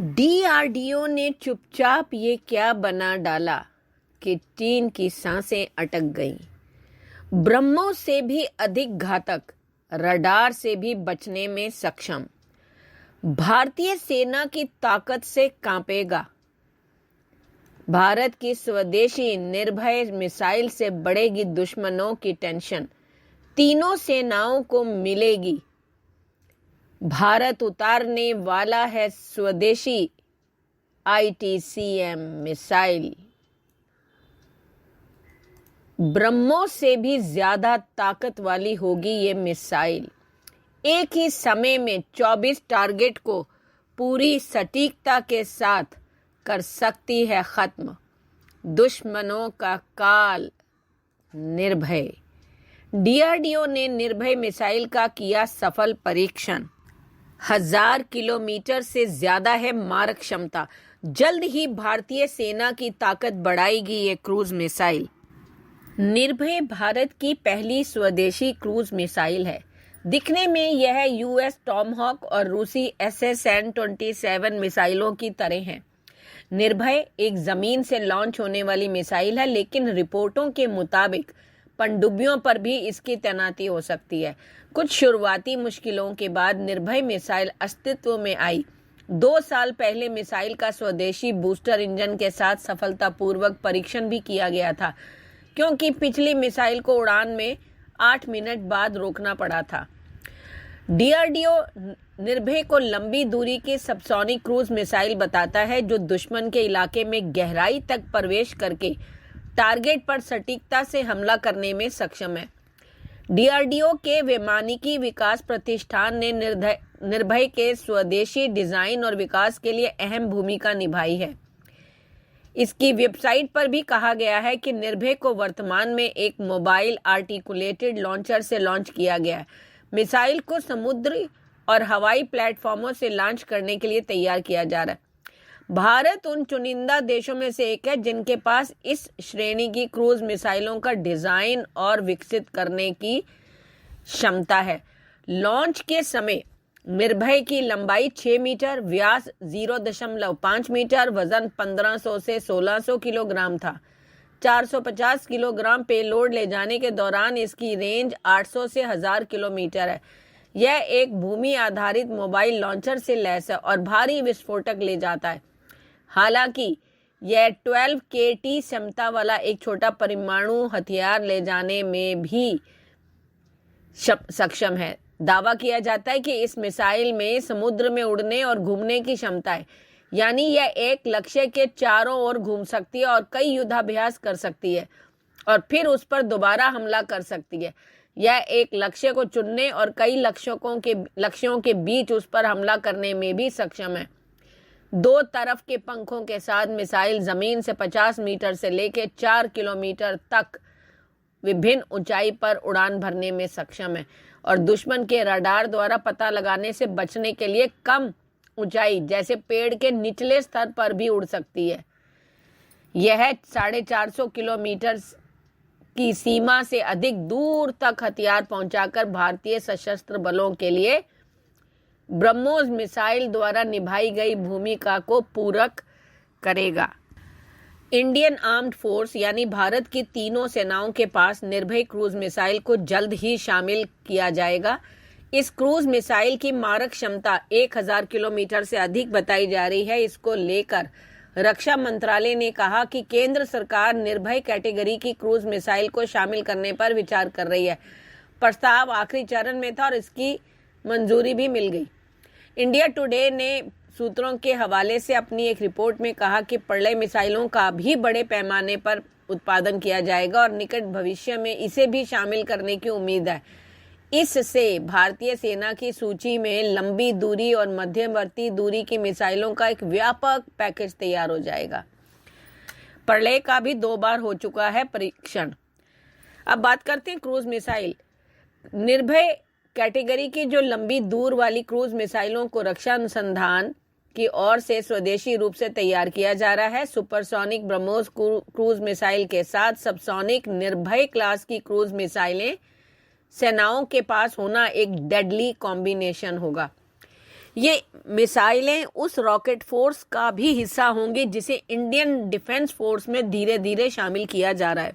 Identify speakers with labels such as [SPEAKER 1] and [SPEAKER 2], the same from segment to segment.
[SPEAKER 1] DRDO ने चुपचाप ये क्या बना डाला कि चीन की सांसें अटक गईं। ब्रह्मोस से भी अधिक घातक, रडार से भी बचने में सक्षम, भारतीय सेना की ताकत से कांपेगा। भारत की स्वदेशी निर्भय मिसाइल से बढ़ेगी दुश्मनों की टेंशन, तीनों सेनाओं को मिलेगी। भारत उतारने वाला है स्वदेशी ITCM मिसाइल। ब्रह्मोस से भी ज्यादा ताकत वाली होगी ये मिसाइल। एक ही समय में 24 टारगेट को पूरी सटीकता के साथ कर सकती है खत्म। दुश्मनों का काल निर्भय। डीआरडीओ ने निर्भय मिसाइल का किया सफल परीक्षण। 1000 किलोमीटर से ज्यादा है मारक क्षमता। जल्द ही भारतीय सेना की ताकत बढ़ाएगी ये क्रूज मिसाइल। निर्भय भारत की पहली स्वदेशी क्रूज मिसाइल है। दिखने में यह US टॉमहॉक और रूसी SSN-27 मिसाइलों की तरह है। निर्भय एक जमीन से लॉन्च होने वाली मिसाइल है, लेकिन रिपोर्टों के मुताबिक पनडुब्बियों पर भी इसकी तैनाती हो सकती है। कुछ शुरुआती मुश्किलों के बाद निर्भय मिसाइल अस्तित्व में आई। 2 साल पहले मिसाइल का स्वदेशी बूस्टर इंजन के साथ सफलतापूर्वक परीक्षण भी किया गया था, क्योंकि पिछली मिसाइल को उड़ान में 8 मिनट बाद रोकना पड़ा था। डीआरडीओ निर्भय को लंबी दूरी की सबसोनिक क्रूज मिसाइल बताता है, जो दुश्मन के इलाके में गहराई तक प्रवेश करके टारगेट पर सटीकता से हमला करने में सक्षम है। डीआरडीओ के वैमानिकी विकास प्रतिष्ठान ने निर्भय के स्वदेशी डिजाइन और विकास के लिए अहम भूमिका निभाई है। इसकी वेबसाइट पर भी कहा गया है कि निर्भय को वर्तमान में एक मोबाइल आर्टिकुलेटेड लॉन्चर से लॉन्च किया गया है। मिसाइल को समुद्री और हवाई प्लेटफॉर्मों से लॉन्च करने के लिए तैयार किया जा रहा है। भारत उन चुनिंदा देशों में से एक है जिनके पास इस श्रेणी की क्रूज मिसाइलों का डिजाइन और विकसित करने की क्षमता है। लॉन्च के समय निर्भय की लंबाई 6 मीटर, व्यास 0.5 मीटर, वजन 1500 से 1600 किलोग्राम था। 450 किलोग्राम पेलोड ले जाने के दौरान इसकी रेंज 800 से 1000 किलोमीटर है। यह एक भूमि आधारित मोबाइल लॉन्चर से लैस है और भारी विस्फोटक ले जाता है। हालांकि यह 12 KT क्षमता वाला एक छोटा परमाणु हथियार ले जाने में भी सक्षम है। दावा किया जाता है कि इस मिसाइल में समुद्र में उड़ने और घूमने की क्षमता है, यानी यह एक लक्ष्य के चारों ओर घूम सकती है और कई युद्धाभ्यास कर सकती है और फिर उस पर दोबारा हमला कर सकती है। यह एक लक्ष्य को चुनने और कई लक्ष्यों के बीच उस पर हमला करने में भी सक्षम है। 2 तरफ के पंखों के साथ मिसाइल जमीन से 50 मीटर से लेकर 4 किलोमीटर तक विभिन्न ऊंचाई पर उड़ान भरने में सक्षम है और दुश्मन के रडार द्वारा पता लगाने से बचने के लिए कम ऊंचाई जैसे पेड़ के निचले स्तर पर भी उड़ सकती है। यह 450 किलोमीटर की सीमा से अधिक दूर तक हथियार पहुंचाकर भारतीय सशस्त्र बलों के लिए ब्रह्मोस मिसाइल द्वारा निभाई गई भूमिका को पूरक करेगा। इंडियन आर्म्ड फोर्स यानी भारत की तीनों सेनाओं के पास निर्भय क्रूज मिसाइल को जल्द ही शामिल किया जाएगा। इस क्रूज मिसाइल की मारक क्षमता 1000 किलोमीटर से अधिक बताई जा रही है। इसको लेकर रक्षा मंत्रालय ने कहा कि केंद्र सरकार निर्भय कैटेगरी की क्रूज मिसाइल को शामिल करने पर विचार कर रही है। प्रस्ताव आखिरी चरण में था और इसकी मंजूरी भी मिल गई। इंडिया टुडे ने सूत्रों के हवाले से अपनी एक रिपोर्ट में कहा कि प्रलय मिसाइलों का भी बड़े पैमाने पर उत्पादन किया जाएगा और निकट भविष्य में इसे भी शामिल करने की उम्मीद है। इससे भारतीय सेना की सूची में लंबी दूरी और मध्यवर्ती दूरी की मिसाइलों का एक व्यापक पैकेज तैयार हो जाएगा। प्रलय का भी 2 बार हो चुका है परीक्षण। अब बात करते हैं क्रूज मिसाइल। निर्भय कैटेगरी की जो लंबी दूर वाली क्रूज मिसाइलों को रक्षा अनुसंधान की ओर से स्वदेशी रूप से तैयार किया जा रहा है। सुपरसोनिक ब्रह्मोस क्रूज मिसाइल के साथ सबसोनिक निर्भय क्लास की क्रूज मिसाइलें सेनाओं के पास होना एक डेडली कॉम्बिनेशन होगा। ये मिसाइलें उस रॉकेट फोर्स का भी हिस्सा होंगी जिसे इंडियन डिफेंस फोर्स में धीरे धीरे शामिल किया जा रहा है।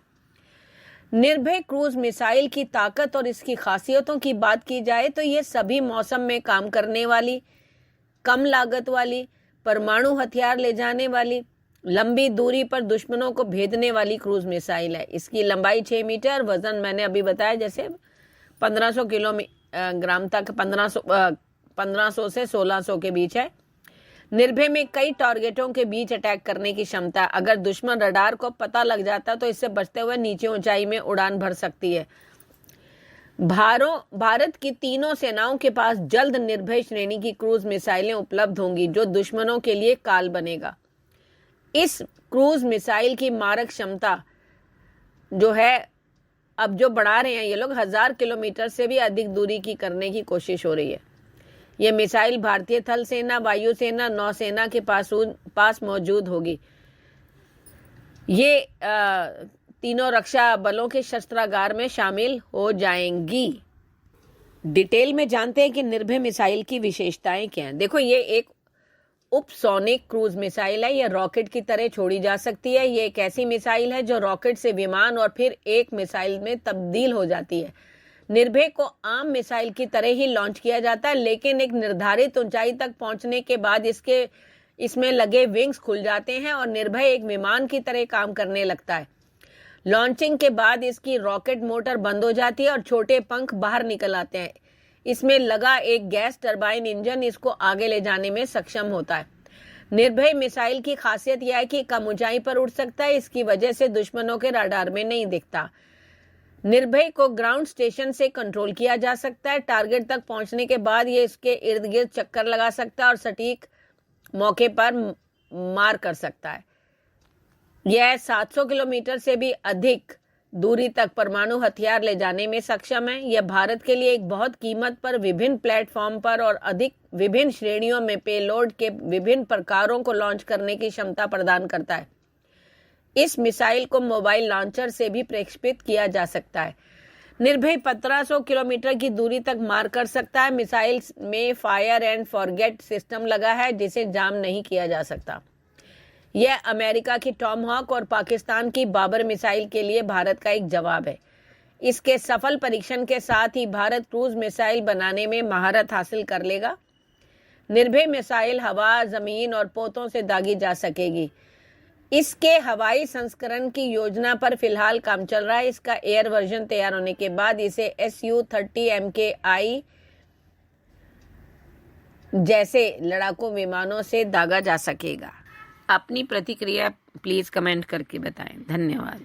[SPEAKER 1] निर्भय क्रूज मिसाइल की ताकत और इसकी खासियतों की बात की जाए तो ये सभी मौसम में काम करने वाली, कम लागत वाली, परमाणु हथियार ले जाने वाली, लंबी दूरी पर दुश्मनों को भेदने वाली क्रूज मिसाइल है। इसकी लंबाई 6 मीटर, वजन मैंने अभी बताया जैसे 1500 किलोग्राम तक 1500 से 1600 के बीच है। निर्भय में कई टारगेटों के बीच अटैक करने की क्षमता है। अगर दुश्मन रडार को पता लग जाता तो इससे बचते हुए नीचे ऊंचाई में उड़ान भर सकती है। भारत की तीनों सेनाओं के पास जल्द निर्भय श्रेणी की क्रूज मिसाइलें उपलब्ध होंगी जो दुश्मनों के लिए काल बनेगा। इस क्रूज मिसाइल की मारक क्षमता जो है अब जो बढ़ा रहे हैं ये लोग 1000 किलोमीटर से भी अधिक दूरी की करने की कोशिश हो रही है। ये मिसाइल भारतीय थल सेना, वायुसेना, नौसेना के पास मौजूद होगी। ये तीनों रक्षा बलों के शस्त्रागार में शामिल हो जाएंगी। डिटेल में जानते हैं कि निर्भय मिसाइल की विशेषताएं क्या हैं। देखो, ये एक उपसोनिक क्रूज मिसाइल है। यह रॉकेट की तरह छोड़ी जा सकती है। ये एक ऐसी मिसाइल है जो रॉकेट से विमान और फिर एक मिसाइल में तब्दील हो जाती है। निर्भय को आम मिसाइल की तरह ही लॉन्च किया जाता है, लेकिन एक निर्धारित ऊंचाई तक पहुंचने के बाद इसमें लगे विंग्स खुल जाते हैं और निर्भय एक विमान की तरह काम करने लगता है। लॉन्चिंग के बाद इसकी रॉकेट मोटर बंद हो जाती है और छोटे पंख बाहर निकल आते हैं। इसमें लगा एक गैस टरबाइन इंजन इसको आगे ले जाने में सक्षम होता है। निर्भय मिसाइल की खासियत यह है कि कम ऊंचाई पर उड़ सकता है। इसकी वजह से दुश्मनों के रडार में नहीं दिखता। निर्भय को ग्राउंड स्टेशन से कंट्रोल किया जा सकता है। टारगेट तक पहुंचने के बाद ये इसके इर्द गिर्द चक्कर लगा सकता है और सटीक मौके पर मार कर सकता है। यह 700 किलोमीटर से भी अधिक दूरी तक परमाणु हथियार ले जाने में सक्षम है। यह भारत के लिए एक बहुत कीमत पर विभिन्न प्लेटफॉर्म पर और अधिक विभिन्न श्रेणियों में पेलोड के विभिन्न प्रकारों को लॉन्च करने की क्षमता प्रदान करता है। इस मिसाइल को मोबाइल लॉन्चर से भी प्रक्षेपित किया जा सकता है। निर्भय 1500 किलोमीटर की दूरी तक मार कर सकता है। मिसाइल में फायर एंड फॉरगेट सिस्टम लगा है जिसे जाम नहीं किया जा सकता। यह अमेरिका की टॉमहॉक और पाकिस्तान की बाबर मिसाइल के लिए भारत का एक जवाब है। इसके सफल परीक्षण के साथ ही भारत क्रूज मिसाइल बनाने में महारत हासिल कर लेगा। निर्भय मिसाइल हवा, जमीन और पोतों से दागी जा सकेगी। इसके हवाई संस्करण की योजना पर फिलहाल काम चल रहा है। इसका एयर वर्जन तैयार होने के बाद इसे Su-30 MKI जैसे लड़ाकू विमानों से दागा जा सकेगा। अपनी प्रतिक्रिया प्लीज कमेंट करके बताएं। धन्यवाद।